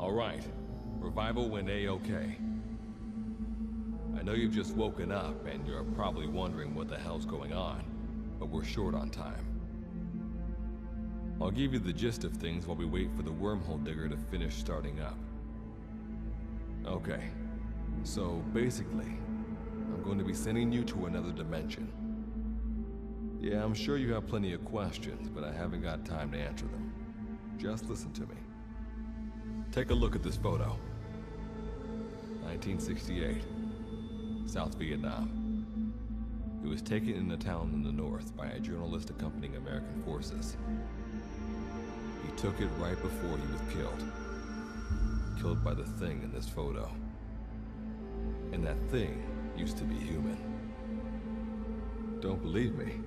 All right. Revival went A-okay. I know you've just woken up and you're probably wondering what the hell's going on, but we're short on time. I'll give you the gist of things while we wait for the wormhole digger to finish starting up. Okay, so basically, I'm going to be sending you to another dimension. Yeah, I'm sure you have plenty of questions, but I haven't got time to answer them. Just listen to me. Take a look at this photo. 1968, South Vietnam. It was taken in a town in the north by a journalist accompanying American forces. He took it right before he was killed. Killed by the thing in this photo. And that thing used to be human. Don't believe me?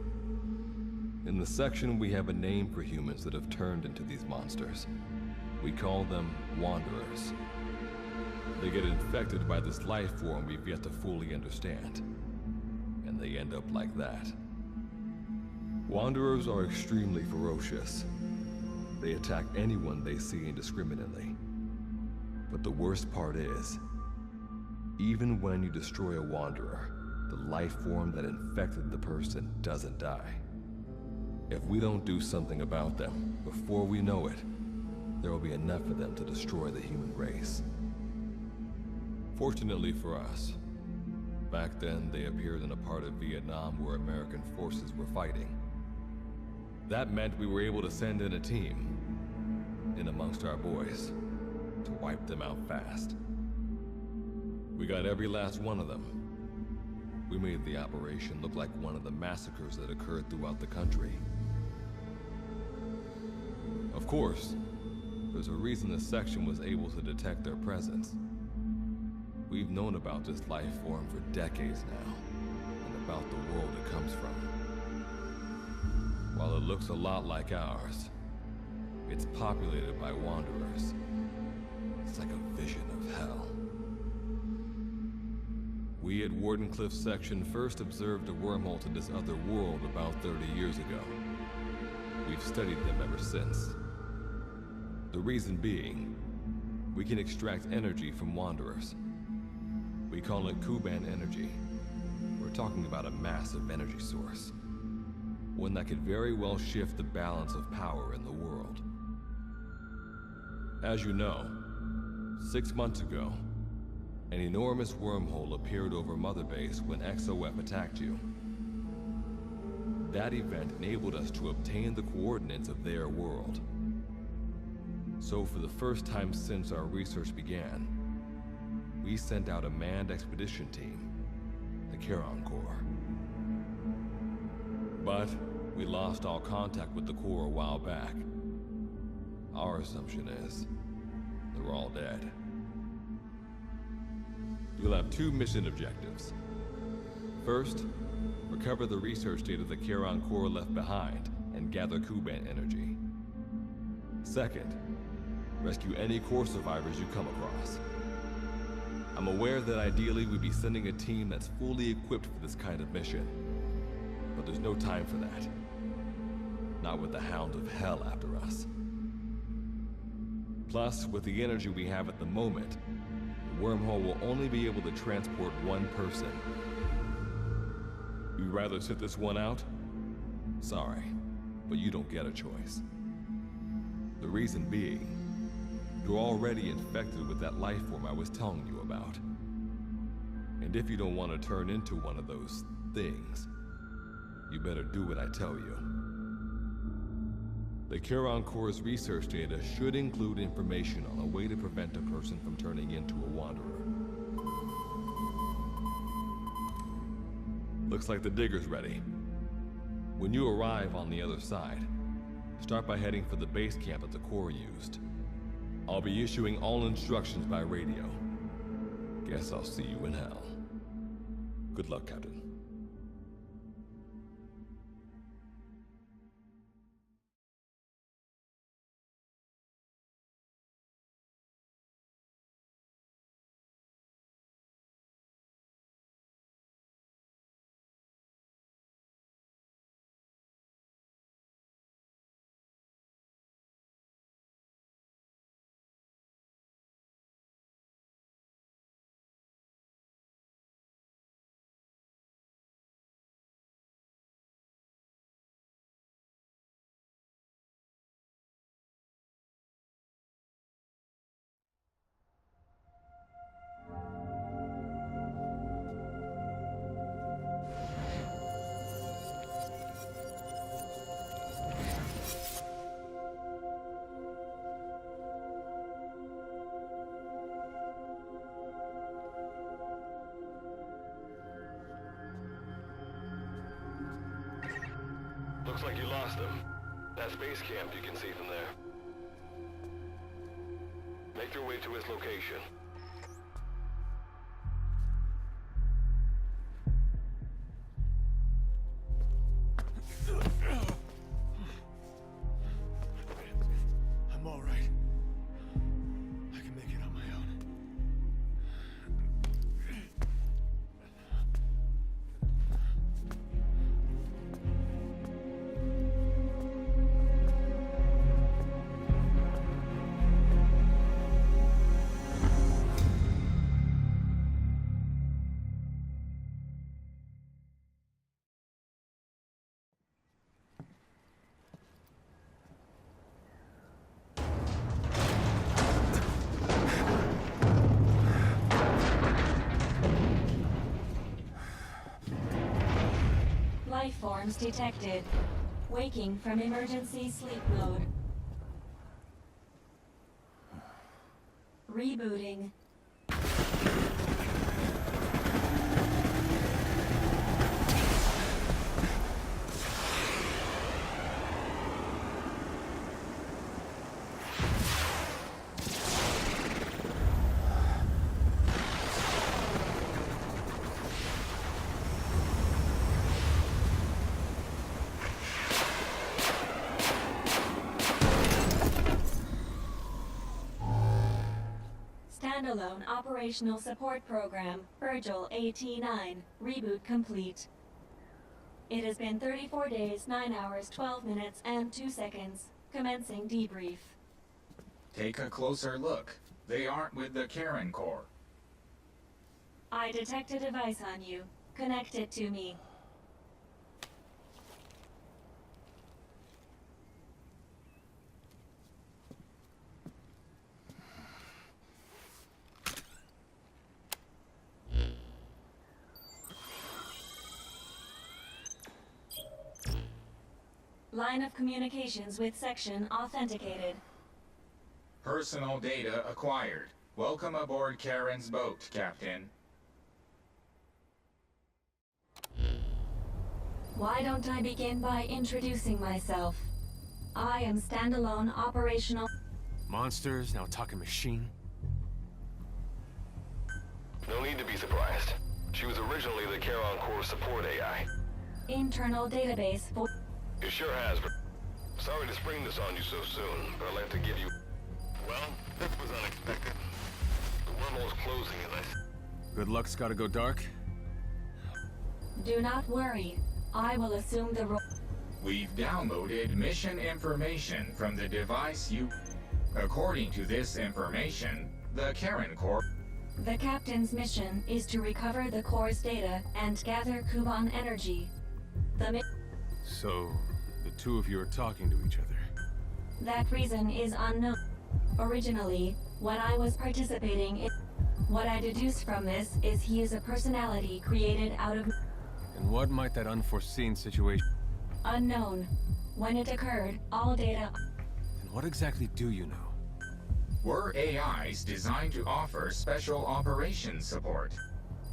In the section, we have a name for humans that have turned into these monsters. We call them Wanderers. They get infected by this life form we've yet to fully understand. And they end up like that. Wanderers are extremely ferocious. They attack anyone they see indiscriminately. But the worst part is, even when you destroy a Wanderer, the life form that infected the person doesn't die. If we don't do something about them, before we know it, there will be enough of them to destroy the human race. Fortunately for us, back then they appeared in a part of Vietnam where American forces were fighting. That meant we were able to send in a team, in amongst our boys, to wipe them out fast. We got every last one of them. We made the operation look like one of the massacres that occurred throughout the country. Of course, there's a reason the section was able to detect their presence. We've known about this life form for decades now, and about the world it comes from. While it looks a lot like ours, it's populated by Wanderers. It's like a vision of hell. We at Wardenclyffe Section first observed a wormhole to this other world about 30 years ago. We've studied them ever since. The reason being, we can extract energy from Wanderers. We call it Kuban energy. We're talking about a massive energy source. One that could very well shift the balance of power in the world. As you know, 6 months ago, an enormous wormhole appeared over Mother Base when XOF attacked you. That event enabled us to obtain the coordinates of their world. So for the first time since our research began, we sent out a manned expedition team, the Charon Corps. But we lost all contact with the Corps a while back. Our assumption is they're all dead. You'll have 2 mission objectives. First, recover the research data the Charon Corps left behind and gather Kuban energy. Second, rescue any Corps survivors you come across. I'm aware that ideally we'd be sending a team that's fully equipped for this kind of mission, but there's no time for that. Not with the Hound of Hell after us. Plus, with the energy we have at the moment, the wormhole will only be able to transport one person. You'd rather sit this one out? Sorry, but you don't get a choice. The reason being, you're already infected with that life form I was telling you about. And if you don't want to turn into one of those things, you better do what I tell you. The Charon Corps' research data should include information on a way to prevent a person from turning into a Wanderer. Looks like the digger's ready. When you arrive on the other side, start by heading for the base camp that the Corps used. I'll be issuing all instructions by radio. Guess I'll see you in hell. Good luck, Captain. Looks like you lost him. That's base camp you can see from there. Make your way to his location. I'm all right. I can make it on my own. Life forms detected. Waking from emergency sleep mode. Rebooting. Standalone Operational Support Program, Virgil AT-9, reboot complete. It has been 34 days, 9 hours, 12 minutes, and 2 seconds. Commencing debrief. Take a closer look. They aren't with the Karen Corps. I detect a device on you. Connect it to me. Line of communications with section authenticated. Personal data acquired. Welcome aboard Karen's boat, Captain. Why don't I begin by introducing myself? I am Standalone Operational... Monsters, now talking machine. No need to be surprised. She was originally the Charon Corps support AI. Internal database for... It sure has, but... Sorry to spring this on you so soon, but I'd like to give you... Well, this was unexpected. The wormhole's closing as I... Good luck's gotta go dark. Do not worry. I will assume the role... We've downloaded mission information from the device you... According to this information, the Karen Corps... The captain's mission is to recover the Corps' data and gather Kuban energy. The So, the two of you are talking to each other. That reason is unknown. Originally, when I was participating in... What I deduce from this is he is a personality created out of... And what might that unforeseen situation... Unknown. When it occurred, all data... And what exactly do you know? We're AIs designed to offer special operations support.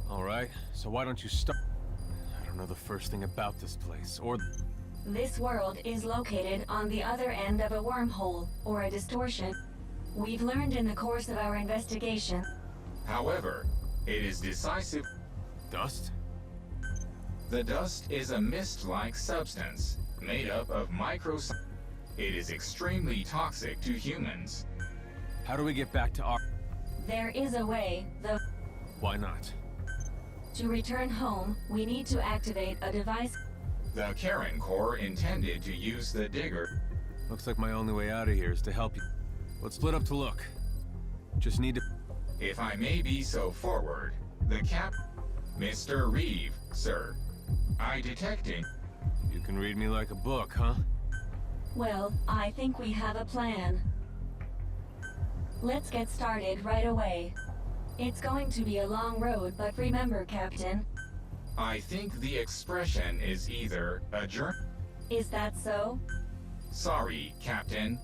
Alright, so why don't you start... I don't know the first thing about this place, or... This world is located on the other end of a wormhole, or a distortion. We've learned in the course of our investigation. However, it is decisive... Dust? The dust is a mist-like substance, made up of micros... It is extremely toxic to humans. How do we get back to our... There is a way, though. Why not? To return home, we need to activate a device. The Karen Corps intended to use the digger. Looks like my only way out of here is to help you. Let's split up to look. Just need to... If I may be so forward, the cap... Mr. Reeve, sir. I detected... You can read me like a book, huh? Well, I think we have a plan. Let's get started right away. It's going to be a long road, but remember, Captain. I think the expression is either a Is that so? Sorry, Captain.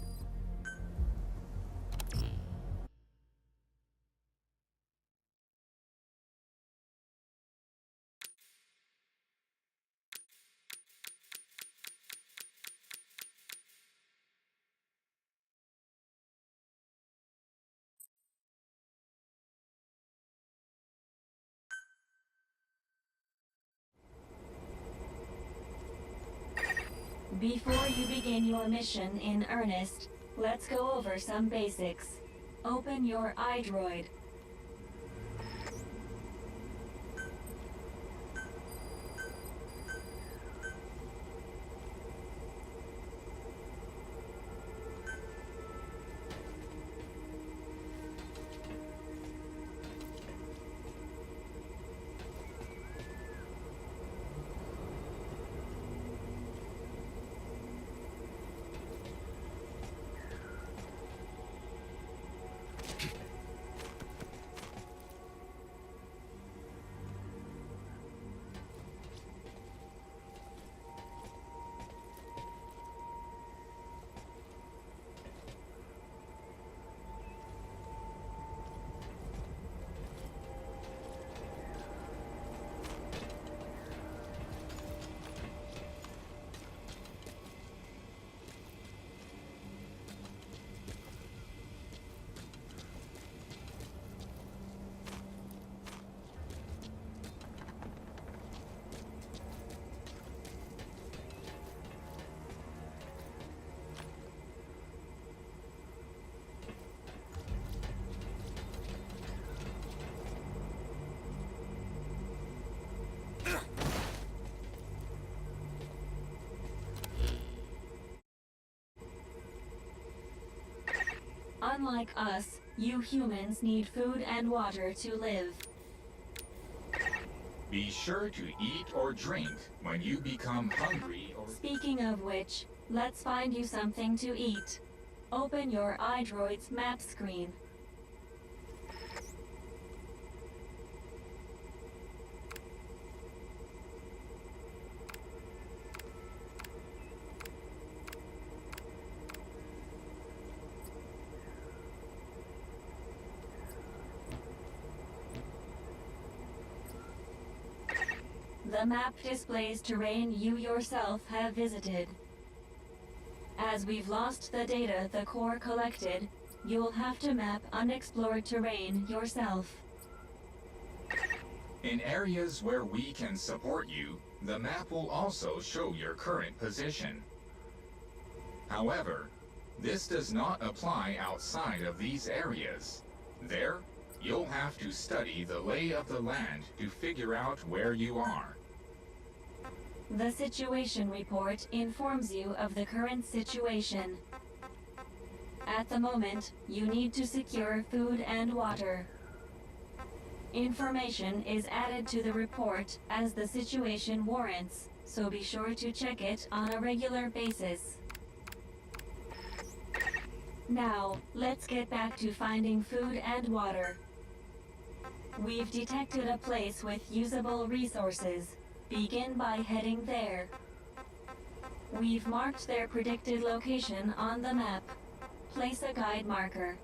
Before you begin your mission in earnest, let's go over some basics. Open your iDroid. Unlike us, you humans need food and water to live. Be sure to eat or drink when you become hungry or... Speaking of which, let's find you something to eat. Open your iDroid's map screen. The map displays terrain you yourself have visited. As we've lost the data the core collected, you'll have to map unexplored terrain yourself. In areas where we can support you, the map will also show your current position. However, this does not apply outside of these areas. There, you'll have to study the lay of the land to figure out where you are. The situation report informs you of the current situation. At the moment, you need to secure food and water. Information is added to the report as the situation warrants, so be sure to check it on a regular basis. Now, let's get back to finding food and water. We've detected a place with usable resources. Begin by heading there. We've marked their predicted location on the map. Place a guide marker.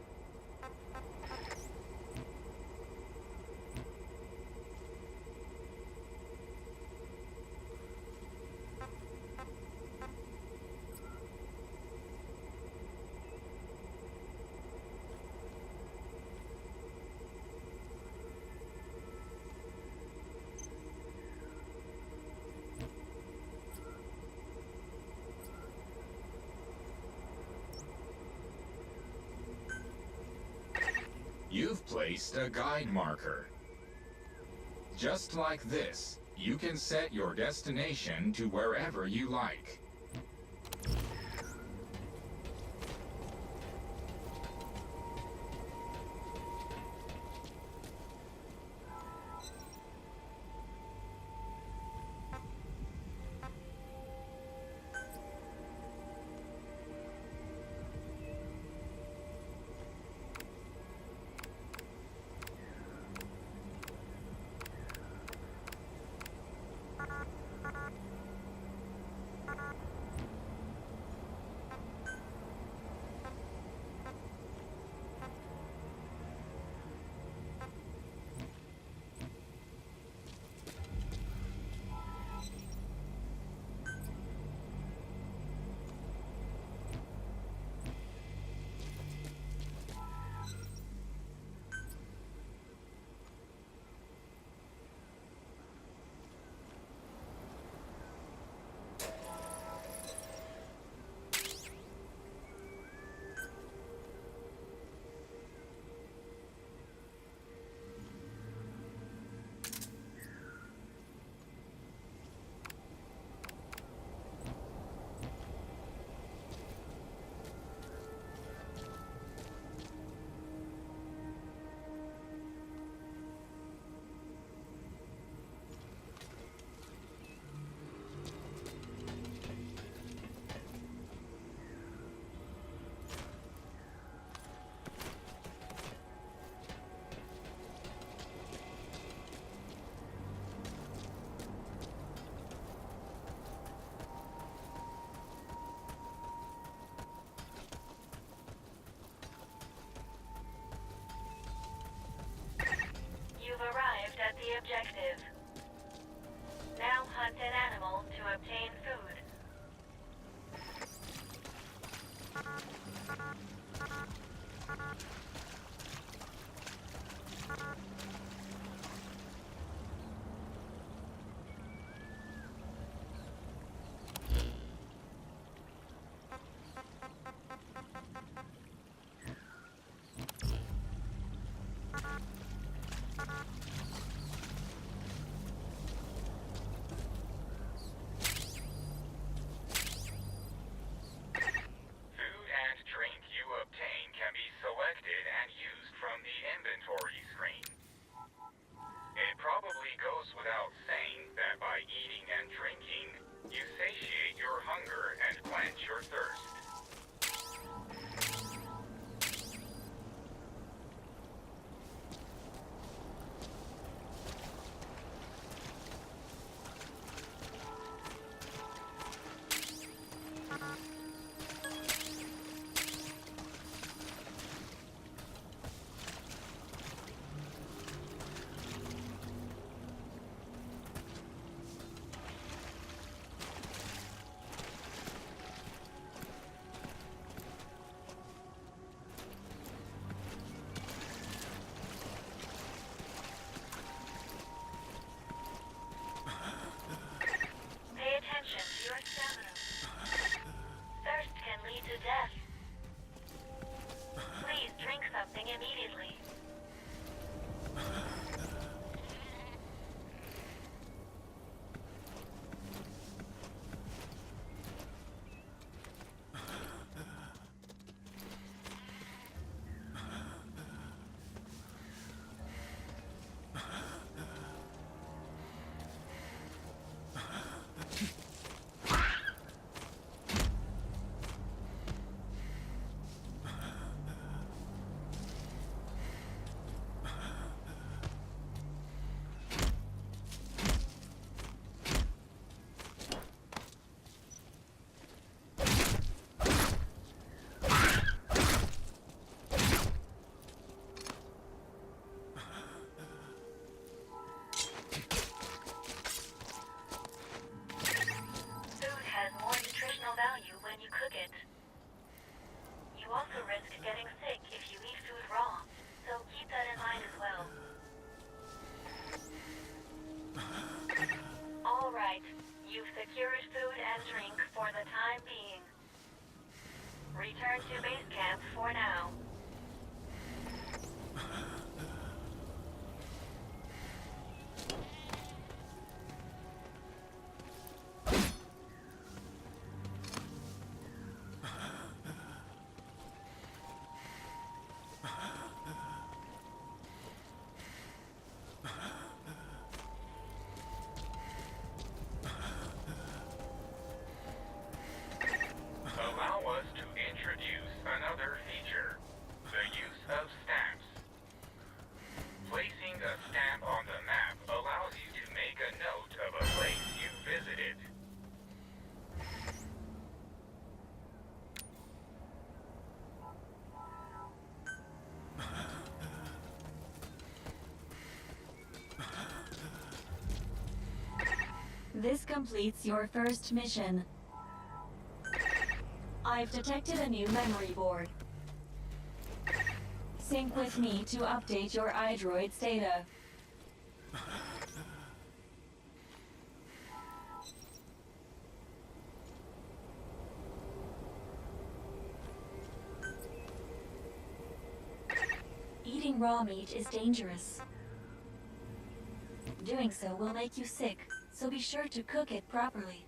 You've placed a guide marker. Just like this, you can set your destination to wherever you like. Return to base camp for now. Allow us to introduce another feature, the use of stamps. Placing a stamp on the map allows you to make a note of a place you visited. This completes your first mission. I've detected a new memory board. Sync with me to update your iDroid's data. Eating raw meat is dangerous. Doing so will make you sick, so be sure to cook it properly.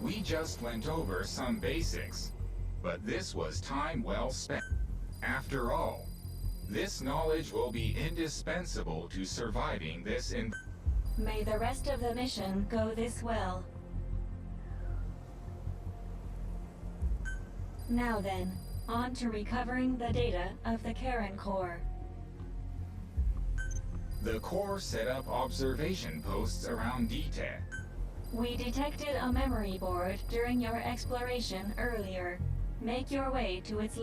We just went over some basics, but this was time well spent. After all, this knowledge will be indispensable to surviving this May the rest of the mission go this well. Now then, on to recovering the data of the Karen Core. The Corps set up observation posts around DTEC. We detected a memory board during your exploration earlier. Make your way to its...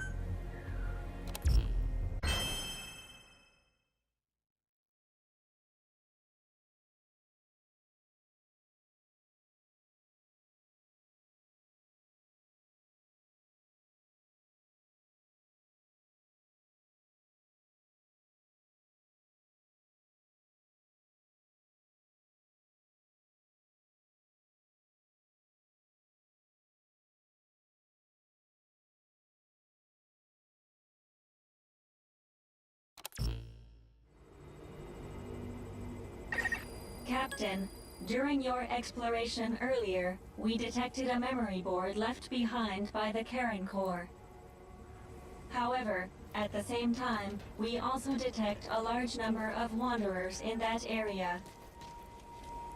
Captain, during your exploration earlier, we detected a memory board left behind by the Karen Corps. However, at the same time, we also detect a large number of wanderers in that area.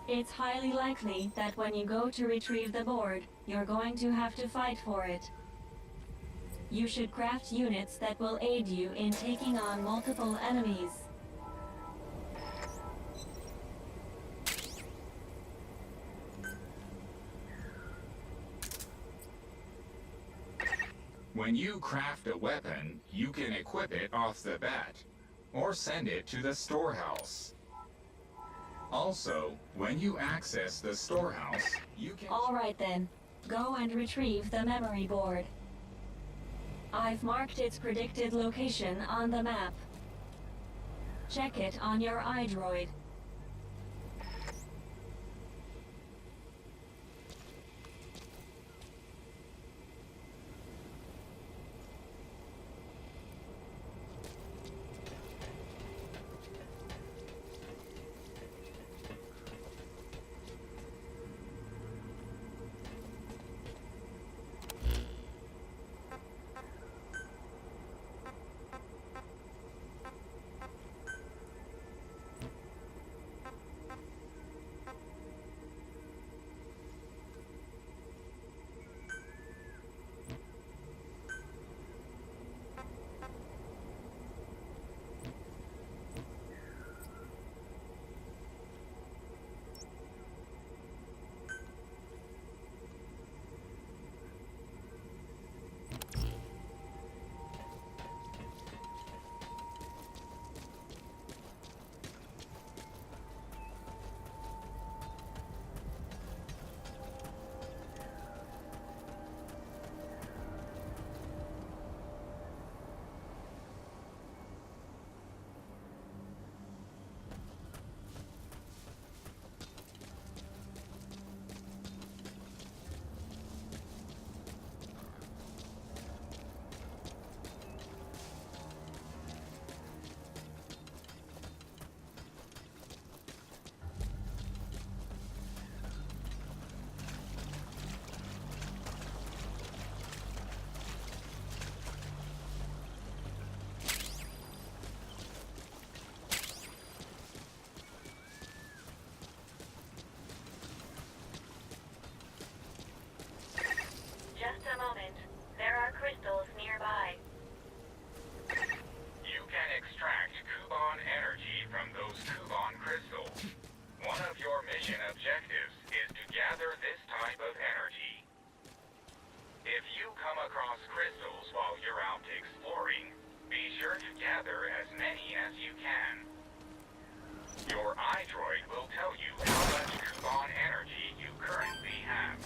It's highly likely that when you go to retrieve the board, you're going to have to fight for it. You should craft units that will aid you in taking on multiple enemies. When you craft a weapon, you can equip it off the bat, or send it to the storehouse. Also, when you access the storehouse, you can... All right then, go and retrieve the memory board. I've marked its predicted location on the map. Check it on your iDroid. Just a moment. There are crystals nearby. You can extract Kuban energy from those Kuban crystals. One of your mission objectives is to gather this type of energy. If you come across crystals while you're out exploring, be sure to gather as many as you can. Your iDroid will tell you how much Kuban energy you currently have.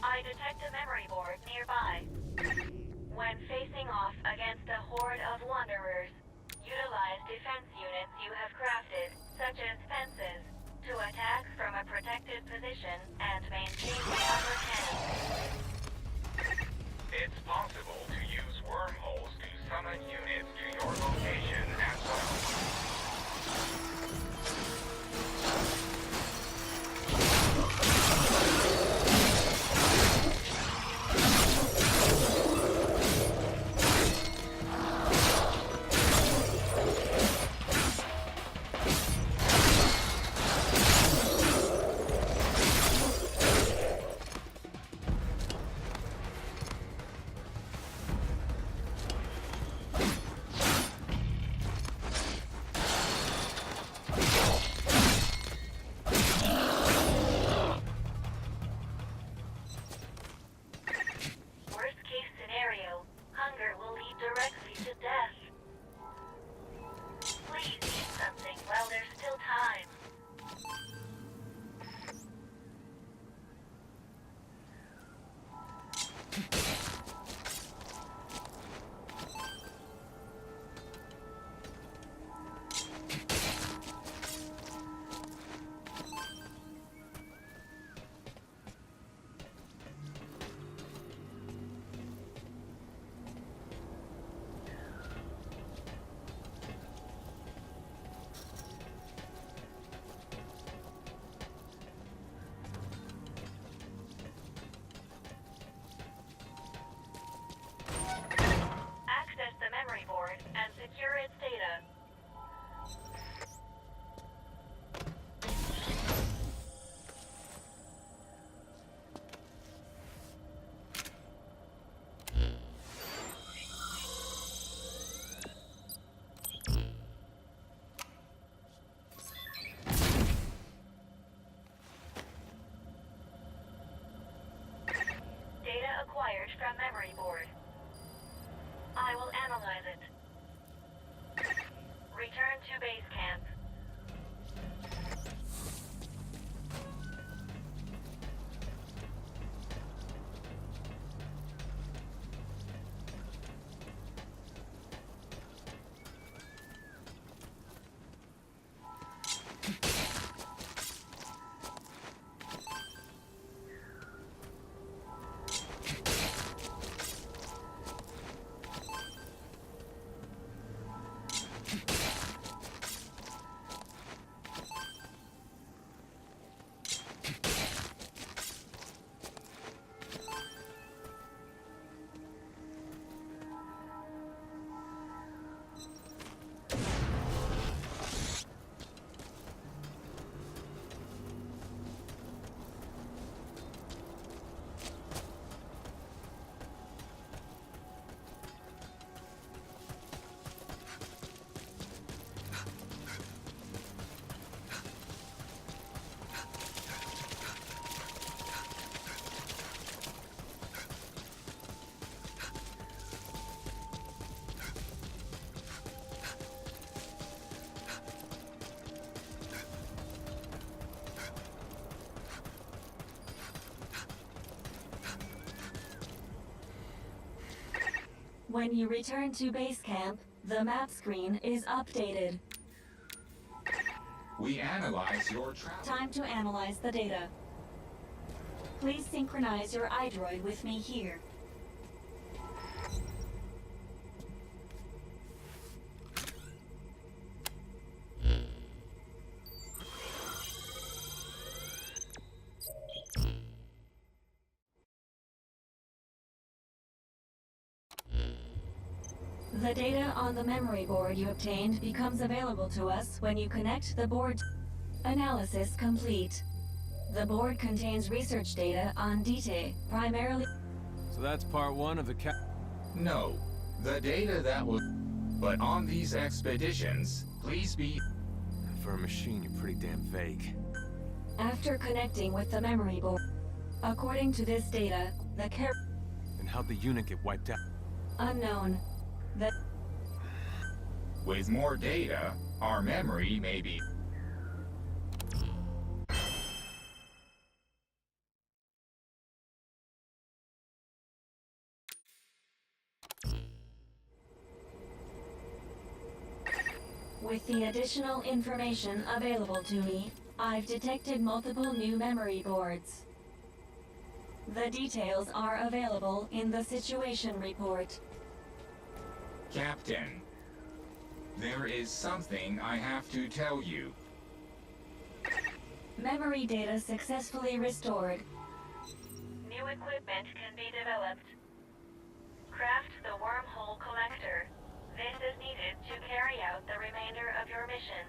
I detect a memory board nearby. When facing off against a horde of wanderers, utilize defense units you have crafted, such as fences, to attack from a protected position and maintain the upper hand. It's possible to use wormholes to summon units to your location as well. from memory board. I will analyze it. Return to base camp. When you return to base camp, the map screen is updated. We analyze your travel. Time to analyze the data. Please synchronize your iDroid with me here. The data on the memory board you obtained becomes available to us when you connect the board. Analysis complete. The board contains research data on Dite, primarily. So that's part one of the No, the data that will... But on these expeditions, please be... For a machine, you're pretty damn vague. After connecting with the memory board. According to this data, the And how'd the unit get wiped out? unknown. With more data, our memory may be... With the additional information available to me, I've detected multiple new memory boards. The details are available in the situation report. Captain, there is something I have to tell you. Memory data successfully restored. New equipment can be developed. Craft the wormhole collector. This is needed to carry out the remainder of your mission.